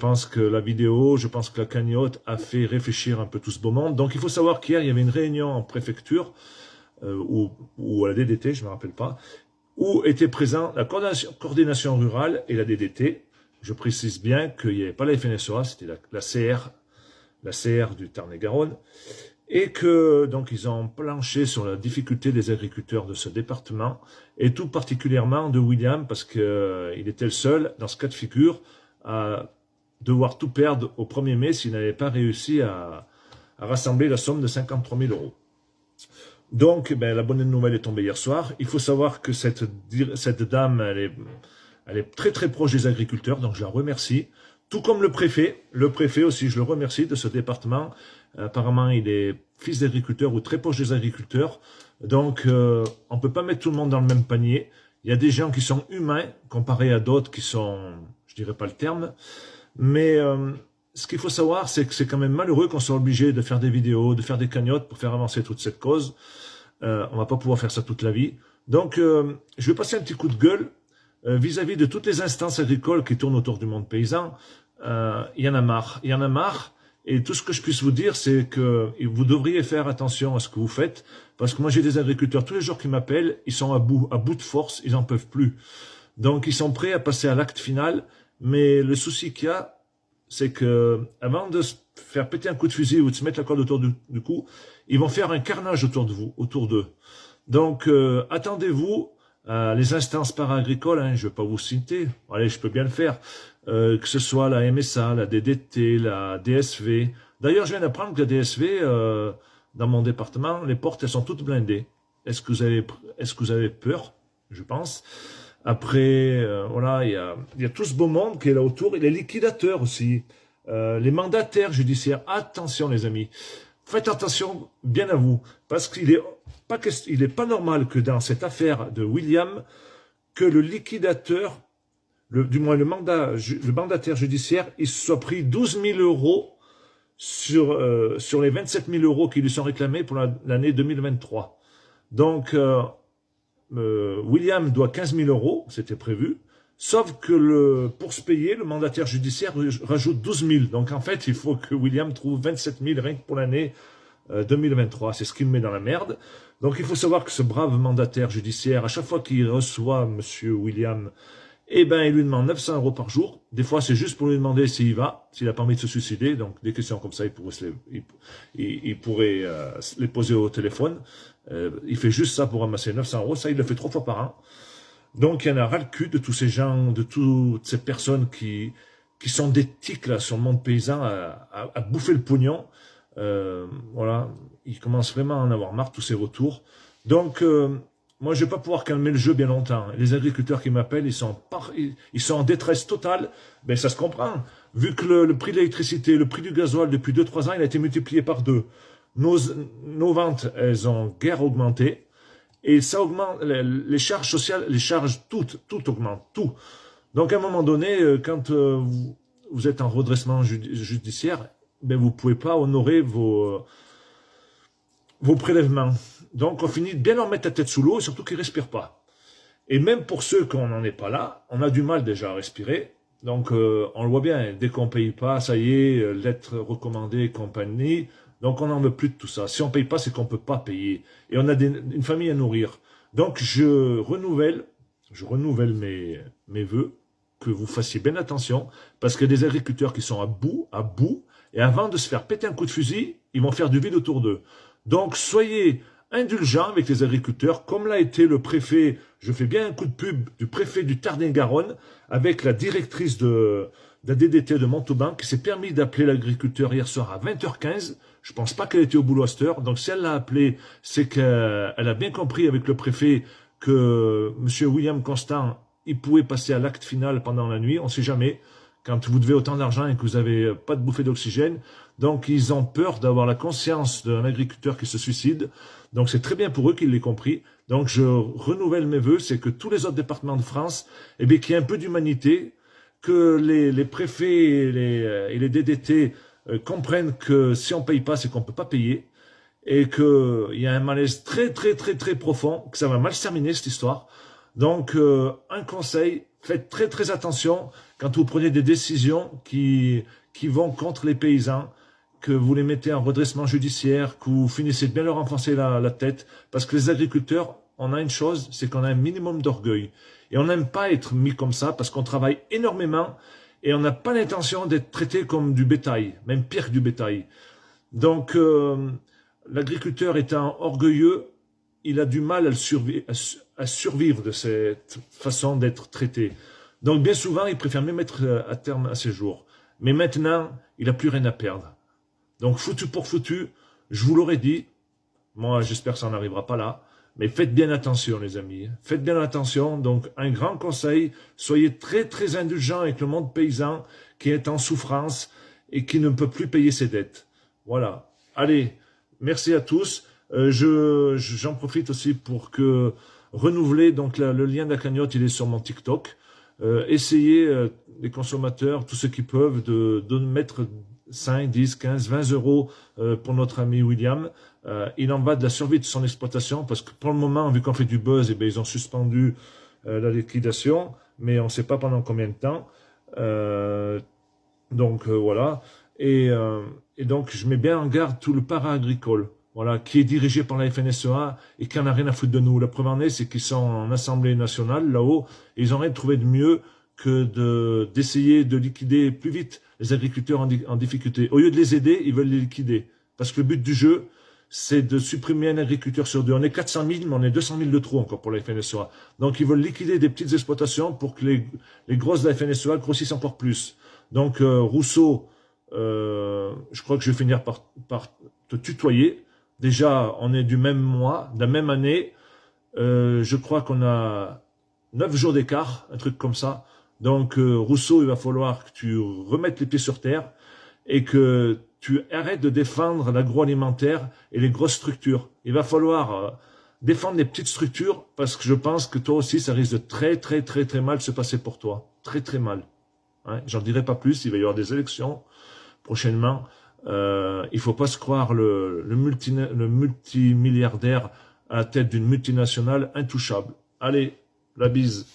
pense que la vidéo, je pense que la cagnotte a fait réfléchir un peu tout ce beau monde. Donc il faut savoir qu'hier, il y avait une réunion en préfecture, ou à la DDT, je ne me rappelle pas, où étaient présents la coordination rurale et la DDT. Je précise bien qu'il n'y avait pas la FNSEA, c'était la CR du Tarn-et-Garonne, et que donc ils ont planché sur la difficulté des agriculteurs de ce département, et tout particulièrement de William, parce qu'il était le seul, dans ce cas de figure, à devoir tout perdre au 1er mai s'il n'avait pas réussi à rassembler la somme de 53 000 euros. Donc, la bonne nouvelle est tombée hier soir. Il faut savoir que cette dame, elle est très très proche des agriculteurs, donc je la remercie. Tout comme le préfet aussi, je le remercie de ce département. Apparemment, il est fils d'agriculteur ou très proche des agriculteurs. Donc, on ne peut pas mettre tout le monde dans le même panier. Il y a des gens qui sont humains, comparés à d'autres qui sont, je dirais pas le terme, mais ce qu'il faut savoir, c'est que c'est quand même malheureux qu'on soit obligé de faire des vidéos, de faire des cagnottes pour faire avancer toute cette cause. On va pas pouvoir faire ça toute la vie. Donc, je vais passer un petit coup de gueule vis-à-vis de toutes les instances agricoles qui tournent autour du monde paysan. Il y en a marre. Il y en a marre. Et tout ce que je puisse vous dire, c'est que vous devriez faire attention à ce que vous faites. Parce que moi, j'ai des agriculteurs tous les jours qui m'appellent. Ils sont à bout de force. Ils n'en peuvent plus. Donc, ils sont prêts à passer à l'acte final. Mais le souci qu'il y a, c'est que avant de se faire péter un coup de fusil ou de se mettre la corde autour du cou, ils vont faire un carnage autour d'eux. Donc, attendez-vous à les instances para-agricoles, je ne vais pas vous citer, allez, je peux bien le faire, que ce soit la MSA, la DDT, la DSV. D'ailleurs, je viens d'apprendre que la DSV, dans mon département, les portes, elles sont toutes blindées. Est-ce que vous avez peur? Je pense. Après, voilà, il y a tout ce beau monde qui est là autour, et les liquidateurs aussi, les mandataires judiciaires. Attention les amis, faites attention bien à vous, parce qu'il est pas normal que dans cette affaire de William, que le liquidateur, du moins le mandataire judiciaire, il se soit pris 12 000 euros sur les 27 000 euros qui lui sont réclamés pour l'année 2023. Donc, William doit 15 000 euros, c'était prévu, sauf que pour se payer, le mandataire judiciaire rajoute 12 000. Donc en fait, il faut que William trouve 27 000 rien que pour l'année 2023. C'est ce qui le met dans la merde. Donc il faut savoir que ce brave mandataire judiciaire, à chaque fois qu'il reçoit Monsieur William, il lui demande 900 euros par jour. Des fois, c'est juste pour lui demander s'il va, s'il a pas envie de se suicider. Donc des questions comme ça, il pourrait les poser au téléphone. Il fait juste ça pour ramasser 900 euros. Ça, il le fait 3 fois par an. Donc, il y en a ras le cul de tous ces gens, de toutes ces personnes qui sont des tiques là, sur le monde paysan à bouffer le pognon. Voilà, ils commencent vraiment à en avoir marre, tous ces retours. Donc, moi, je vais pas pouvoir calmer le jeu bien longtemps. Les agriculteurs qui m'appellent, ils sont en détresse totale. Ça se comprend. Vu que le prix de l'électricité, le prix du gasoil, depuis 2-3 ans, il a été multiplié par 2. Nos ventes, elles ont guère augmenté. Et ça augmente, les charges sociales, les charges, tout augmente, tout. Donc, à un moment donné, quand vous êtes en redressement judiciaire, vous pouvez pas honorer vos prélèvements. Donc, on finit de bien leur mettre la tête sous l'eau, surtout qu'ils respirent pas. Et même pour ceux qu'on n'en est pas là, on a du mal déjà à respirer. Donc, on le voit bien, dès qu'on paye pas, ça y est, lettre recommandée, compagnie. Donc, on n'en veut plus de tout ça. Si on paye pas, c'est qu'on peut pas payer. Et on a une famille à nourrir. Donc, je renouvelle mes vœux, que vous fassiez bien attention, parce qu'il y a des agriculteurs qui sont à bout, et avant de se faire péter un coup de fusil, ils vont faire du vide autour d'eux. Donc, soyez indulgents avec les agriculteurs, comme l'a été le préfet, je fais bien un coup de pub, du préfet du Tarn-et-Garonne, avec la directrice de la DDT de Montauban, qui s'est permis d'appeler l'agriculteur hier soir à 20h15. Je pense pas qu'elle était au boulot à cette heure. Donc, si elle l'a appelé, c'est qu'elle a bien compris avec le préfet que M. William Constant, il pouvait passer à l'acte final pendant la nuit. On ne sait jamais. Quand vous devez autant d'argent et que vous n'avez pas de bouffée d'oxygène. Donc, ils ont peur d'avoir la conscience d'un agriculteur qui se suicide. Donc, c'est très bien pour eux qu'ils l'aient compris. Donc, je renouvelle mes vœux. C'est que tous les autres départements de France, qu'il y ait un peu d'humanité, que les préfets et les DDT comprennent que si on paye pas, c'est qu'on peut pas payer, et qu'il y a un malaise très très très très profond, que ça va mal se terminer cette histoire. Donc un conseil, faites très très attention quand vous prenez des décisions qui vont contre les paysans, que vous les mettez en redressement judiciaire, que vous finissez de bien leur enfoncer la tête, parce que les agriculteurs, on a une chose, c'est qu'on a un minimum d'orgueil. Et on n'aime pas être mis comme ça, parce qu'on travaille énormément, et on n'a pas l'intention d'être traité comme du bétail, même pire que du bétail. Donc, l'agriculteur étant orgueilleux, il a du mal à survivre de cette façon d'être traité. Donc, bien souvent, il préfère même mettre à terme à ses jours. Mais maintenant, il n'a plus rien à perdre. Donc, foutu pour foutu, je vous l'aurais dit, moi, j'espère que ça n'arrivera pas là, mais faites bien attention, les amis. Faites bien attention. Donc, un grand conseil, soyez très, très indulgents avec le monde paysan qui est en souffrance et qui ne peut plus payer ses dettes. Voilà. Allez, merci à tous. J'en profite aussi pour renouveler, donc le lien de la cagnotte, il est sur mon TikTok. Essayez, les consommateurs, tous ceux qui peuvent, de mettre 5, 10, 15, 20 euros pour notre ami William. Il en va de la survie de son exploitation, parce que pour le moment, vu qu'on fait du buzz, eh bien, ils ont suspendu la liquidation, mais on ne sait pas pendant combien de temps. Donc voilà. Et donc, je mets bien en garde tout le para-agricole, voilà, qui est dirigé par la FNSEA et qui n'en a rien à foutre de nous. La preuve en est, c'est qu'ils sont en Assemblée nationale, là-haut, et ils n'ont rien trouvé de mieux que d'essayer de liquider plus vite les agriculteurs en difficulté. Au lieu de les aider, ils veulent les liquider. Parce que le but du jeu, c'est de supprimer un agriculteur sur deux. On est 400 000, mais on est 200 000 de trop encore pour la FNSEA. Donc, ils veulent liquider des petites exploitations pour que les grosses de la FNSEA grossissent encore plus. Donc, Rousseau, je crois que je vais finir par te tutoyer. Déjà, on est du même mois, de la même année. Je crois qu'on a 9 jours d'écart, un truc comme ça. Donc, Rousseau, il va falloir que tu remettes les pieds sur terre et que tu arrêtes de défendre l'agroalimentaire et les grosses structures. Il va falloir défendre les petites structures parce que je pense que toi aussi, ça risque de très, très, très, très mal se passer pour toi. Très, très mal. Hein, j'en dirai pas plus, il va y avoir des élections prochainement. Il faut pas se croire le multimilliardaire à la tête d'une multinationale intouchable. Allez, la bise.